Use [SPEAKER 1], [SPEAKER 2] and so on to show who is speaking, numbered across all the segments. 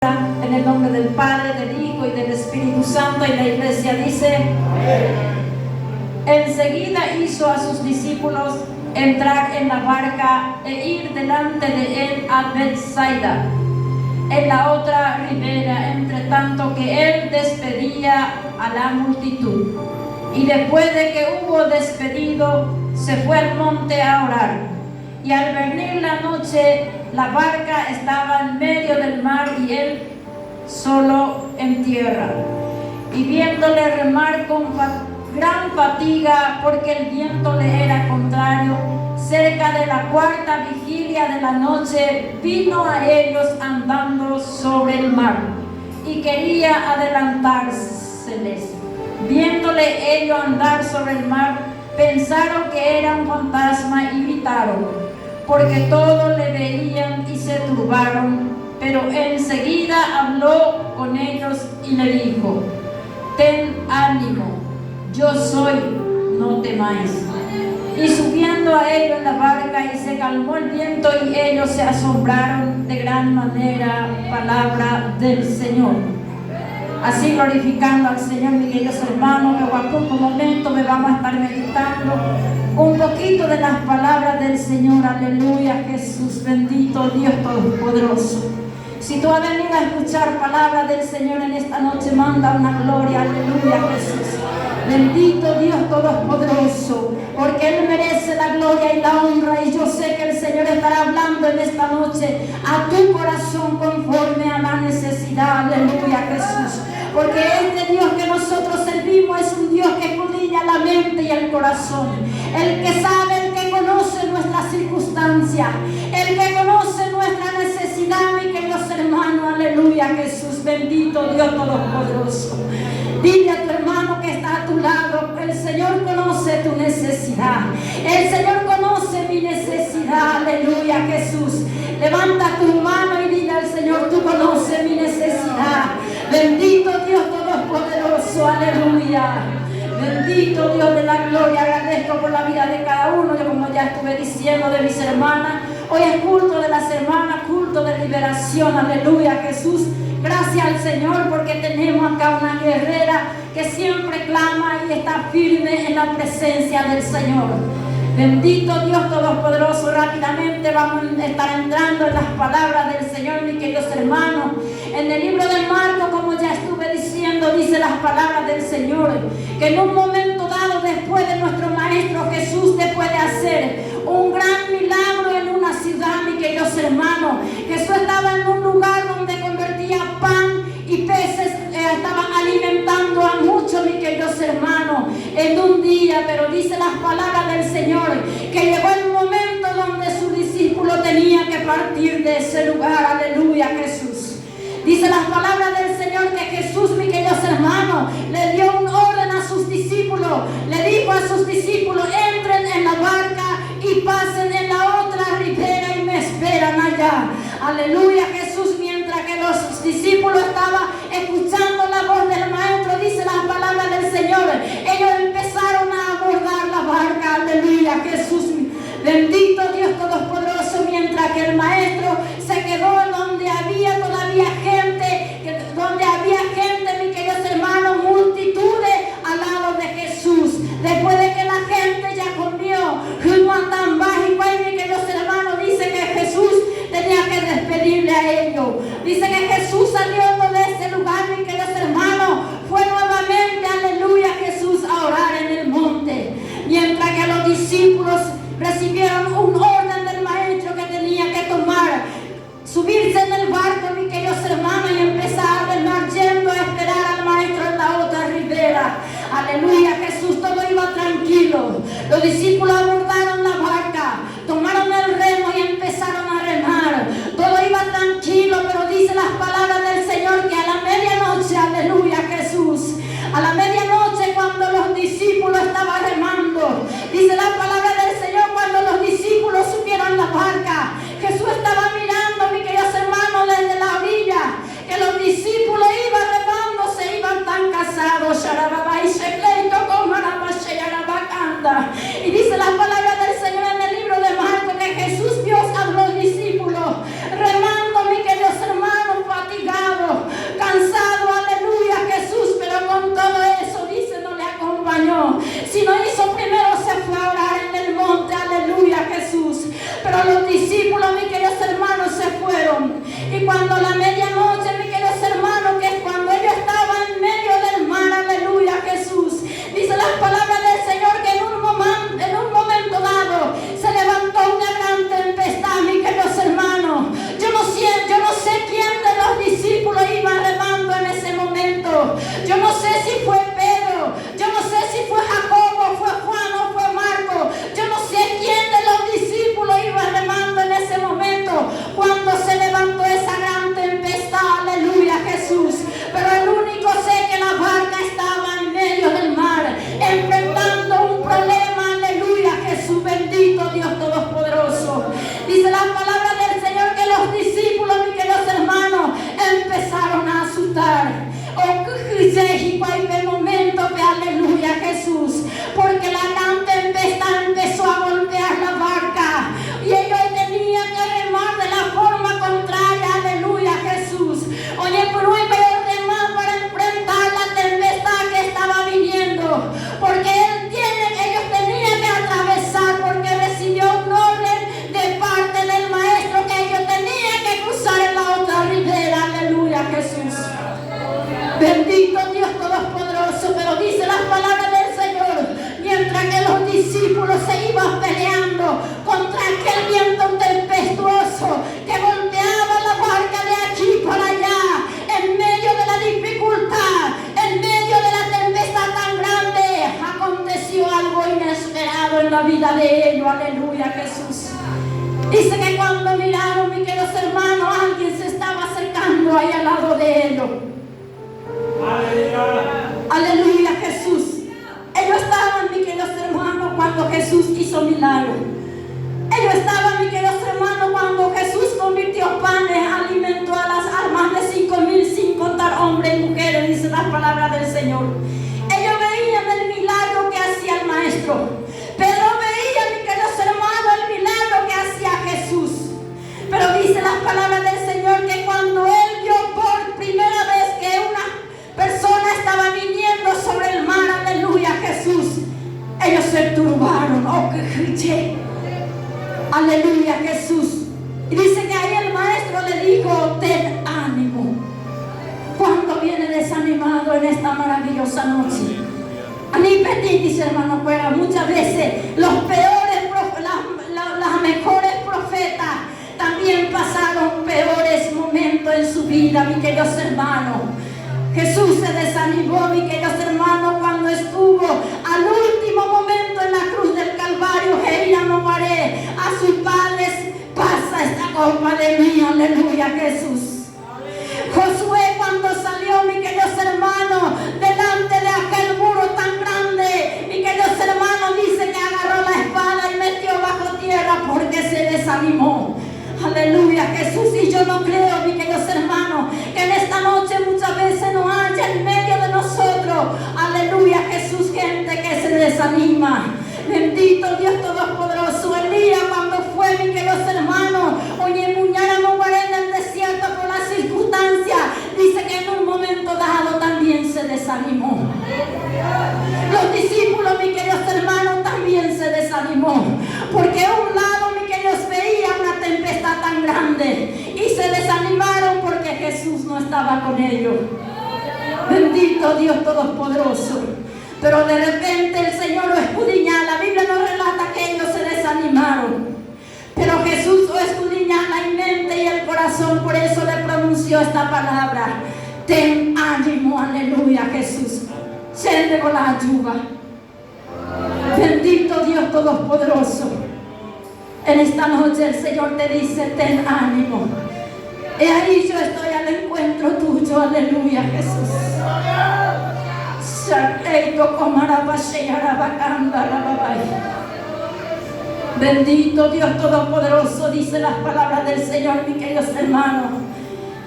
[SPEAKER 1] En el nombre del Padre, del Hijo y del Espíritu Santo, y la iglesia dice: enseguida hizo a sus discípulos entrar en la barca e ir delante de él a Bethsaida, en la otra ribera, entre tanto que él despedía a la multitud. Y después de que hubo despedido, se fue al monte a orar. Y al venir la noche, la barca estaba en medio del mar y él solo en tierra. Y viéndole remar con gran fatiga, porque el viento le era contrario, cerca de la cuarta vigilia de la noche, vino a ellos andando sobre el mar y quería adelantárseles. Viéndole ellos andar sobre el mar, pensaron que era un fantasma y gritaron, porque todos le veían y se turbaron. Pero enseguida habló con ellos y le dijo: ten ánimo, yo soy, no temáis. Y subiendo a ellos en la barca, y se calmó el viento, y ellos se asombraron de gran manera. Palabra del Señor. Así, glorificando al Señor, mis queridos hermanos, que a poco momento me vamos a estar meditando un poquito de las palabras del Señor. Aleluya, Jesús, bendito Dios Todopoderoso. Si tú has venido a escuchar palabras del Señor en esta noche, manda una gloria. Aleluya, Jesús. Bendito Dios Todopoderoso, porque Él merece la gloria y la honra. Y yo sé que el Señor estará hablando en esta noche a tu corazón conforme a la necesidad. Aleluya, Jesús. Porque este Dios que nosotros servimos es un Dios que escudriña la mente y el corazón. El que sabe, el que conoce nuestras circunstancias, el que conoce nuestra necesidad, mi queridos hermanos. Aleluya, Jesús, bendito Dios Todopoderoso. Dile a tu hermano que está a tu lado: el Señor conoce tu necesidad, el Señor conoce mi necesidad. Aleluya, Jesús. Levanta tu mano y dile al Señor: tú conoces mi necesidad. Bendito Dios Todopoderoso. Aleluya. Bendito Dios de la gloria. Agradezco por la vida de cada uno. Yo, como ya estuve diciendo, de mis hermanas, hoy es culto de las hermanas, culto de liberación. Aleluya, Jesús. Gracias al Señor, porque tenemos acá una guerrera que siempre clama y está firme en la presencia del Señor. Bendito Dios Todopoderoso. Rápidamente vamos a estar entrando en las palabras del Señor, mis queridos hermanos. En el libro de Marcos, como ya estuve diciendo, dice las palabras del Señor, que en un momento dado, después de nuestro Maestro Jesús, después de hacer un gran milagro en una ciudad, mis queridos hermanos, Jesús estaba en un lugar donde convertía pan y peces, estaban alimentando a muchos, mis queridos hermanos, en un día. Pero dice las palabras del Señor que llegó el momento donde sus discípulos tenían que partir de ese lugar. Aleluya, Jesús. Dice las palabras del Señor que Jesús, mis queridos hermanos, le dio un orden a sus discípulos. Le dijo a sus discípulos: entren en la barca y pasen en la otra ribera y me esperan allá. Aleluya, Jesús. Mientras que los discípulos estaban escuchando la voz del Maestro, dice las palabras del Señor, ellos empezaron a abordar la barca. Aleluya, Jesús. Bendito Dios Todopoderoso. Mientras que el Maestro se quedó donde había todavía gente, mis queridos hermanos, multitudes al lado de Jesús. Después de que la gente ya comió, mis queridos hermanos, dice que Jesús tenía que despedirle a ellos. Dice que Jesús saliendo de ese lugar, mis queridos hermanos, fue nuevamente, aleluya, Jesús, a orar en el monte. Mientras que los discípulos recibieron un orden del Maestro que tenía que tomar, subirse en el barco, mis queridos hermanos, y empezar a remar, yendo a esperar al Maestro en la otra ribera. Aleluya, Jesús. Todo iba tranquilo. Los discípulos abordaron la barca, tomaron el remo y empezaron a remar. Todo iba tranquilo, pero dice las palabras del Señor que a la medianoche, aleluya, Jesús, a la medianoche, cuando los discípulos estaban remando, dice la palabra del Señor, cuando los discípulos subieron la barca, Jesús estaba mirando, mis queridos hermanos, desde la orilla, que los discípulos iban remando, se iban tan casados. Y de ellos. Aleluya, Jesús. Dice que cuando miraron, mis queridos hermanos, alguien se estaba acercando ahí al lado de ellos. Aleluya, Jesús. Ellos estaban, mis queridos hermanos, cuando Jesús hizo milagro. Ellos estaban, mis queridos hermanos, cuando Jesús convirtió panes, alimentó a las más de 5,000 sin contar hombres y mujeres, dice la palabra del Señor. Ellos veían el milagro que hacía el Maestro. Pedro veía, mis queridos hermanos, el milagro que hacía Jesús. Pero dice la palabra del Señor que cuando él vio por primera vez que una persona estaba viniendo sobre el mar, aleluya, Jesús, ellos se turbaron. Oh, que grité. Aleluya, Jesús. Y dice que ahí el Maestro le dijo: ten ánimo. Cuando viene desanimado en esta maravillosa noche, a mí dice hermano Cueva, muchas veces los peores, las mejores profetas también pasaron peores momentos en su vida, mis queridos hermanos. Jesús se desanimó, mis queridos hermanos, cuando estuvo al último momento en la cruz del Calvario. Ella no haré a sus padres, pasa esta copa de mí, aleluya, Jesús. Josué, cuando salió, mis queridos hermanos, delante de aquel muro tan grande, mis queridos hermanos, dice que agarró la espada y metió bajo tierra porque se desanimó. Aleluya, Jesús. Y yo no creo, mis queridos hermanos, que en esta noche muchas veces no haya en medio de nosotros, aleluya, Jesús, gente que se desanima. Bendito Dios Todopoderoso. Elías, cuando fue, mis queridos hermanos, oye, muñara no guaré en el desierto por las circunstancias, dice que en un momento dado también se desanimó. Los discípulos, mis queridos hermanos, también se desanimó, porque a un lado, mis queridos, veían una tempestad tan grande y se desanimaron porque Jesús no estaba con ellos. Bendito Dios Todopoderoso. Pero de repente el Señor lo escudriña. La Biblia nos relata que ellos se desanimaron, pero Jesús lo escudriña la mente y el corazón. Por eso le pronunció esta palabra: ten ánimo, aleluya, Jesús. Se entregó la ayuda. Bendito Dios Todopoderoso. En esta noche el Señor te dice: ten ánimo. Y ahí yo estoy al encuentro tuyo, aleluya, Jesús. Bendito Dios Todopoderoso. Dice las palabras del Señor, mis queridos hermanos,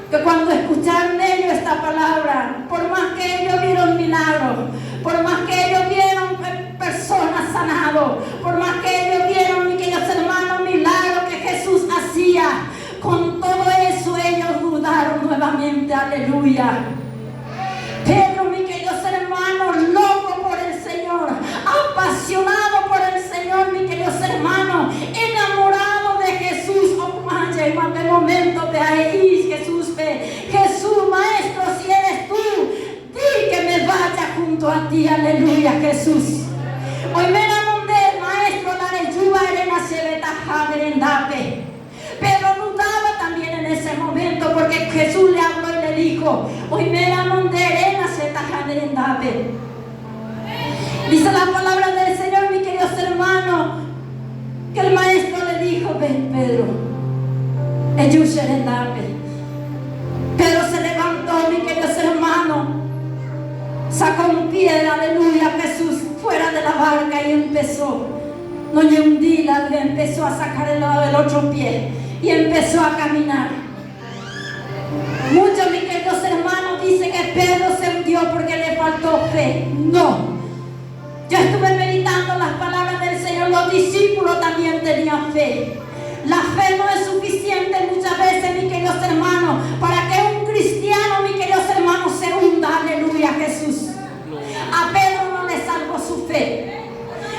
[SPEAKER 1] que cuando escucharon ellos esta palabra, por más que ellos vieron milagros, por más que ellos vieron personas sanadas, por más que ellos vieron, mis queridos hermanos, milagros que Jesús hacía, con todo eso ellos dudaron nuevamente, aleluya. Pedro, mis queridos hermanos, loco por el Señor, apasionado por el Señor, mis queridos hermanos, enamorado de Jesús. Oh, vaya, en aquel momento de ahí, Jesús, Maestro, si eres tú, di que me vaya junto a ti, aleluya, Jesús. Hoy me enamoré, Maestro, la leyuva arena se le taja merendape. Pedro dudaba también en ese momento, porque Jesús le habló y le dijo: hoy me la monderena se tajaderendabe. Dice la palabra del Señor, mis queridos hermanos, que el Maestro le dijo: ven, Pedro, Pedro se levantó, mis queridos hermanos, sacó un piedra, aleluya, Jesús, fuera de la barca y empezó, no le hundía, le empezó a sacar el lado del otro pie y empezó a caminar. Muchos, mis queridos hermanos, dicen que Pedro se hundió porque le faltó fe. No. Yo estuve meditando las palabras del Señor. Los discípulos también tenían fe. La fe no es suficiente muchas veces, mis queridos hermanos, para que un cristiano, mis queridos hermanos, se hunda. Aleluya, Jesús. A Pedro no le salvó su fe.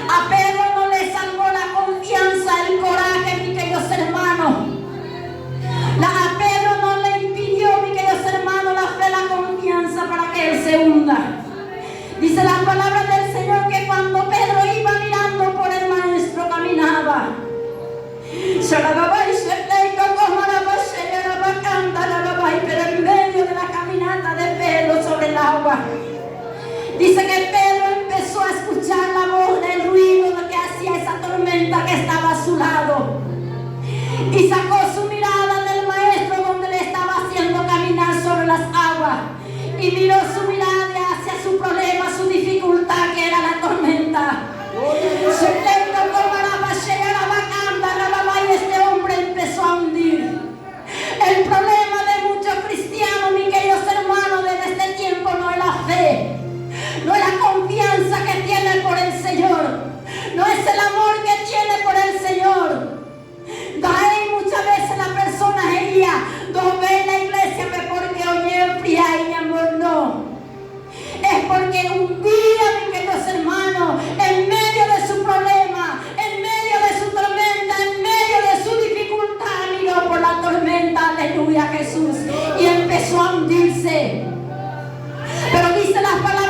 [SPEAKER 1] A Pedro no le salvó la confianza, el coraje, mis queridos hermanos. A Pedro no le impidió, mis queridos hermanos, la fe, la confianza para que él se hunda. Dice la palabra del Señor que cuando Pedro iba mirando por el Maestro, caminaba. Pero en medio de la caminata de Pedro sobre el agua, dice que Pedro empezó a escuchar la voz del ruido que hacía esa tormenta a su lado y sacó su mirada del maestro donde le estaba haciendo caminar sobre las aguas y miró su mirada hacia su problema, su dificultad, que era la tormenta. Y este hombre empezó a hundir. El problema de muchos cristianos, mis queridos hermanos, desde este tiempo no es la fe, no es la confianza que tiene por el Señor, no es el amor que tiene por el Señor. Ahí muchas veces la persona ella no ve en la iglesia porque oye fría y mi amor no. Es porque un día, mis queridos hermanos, en medio de su problema, en medio de su tormenta, en medio de su dificultad, miró por la tormenta, aleluya, Jesús, y empezó a hundirse. Pero dice la palabra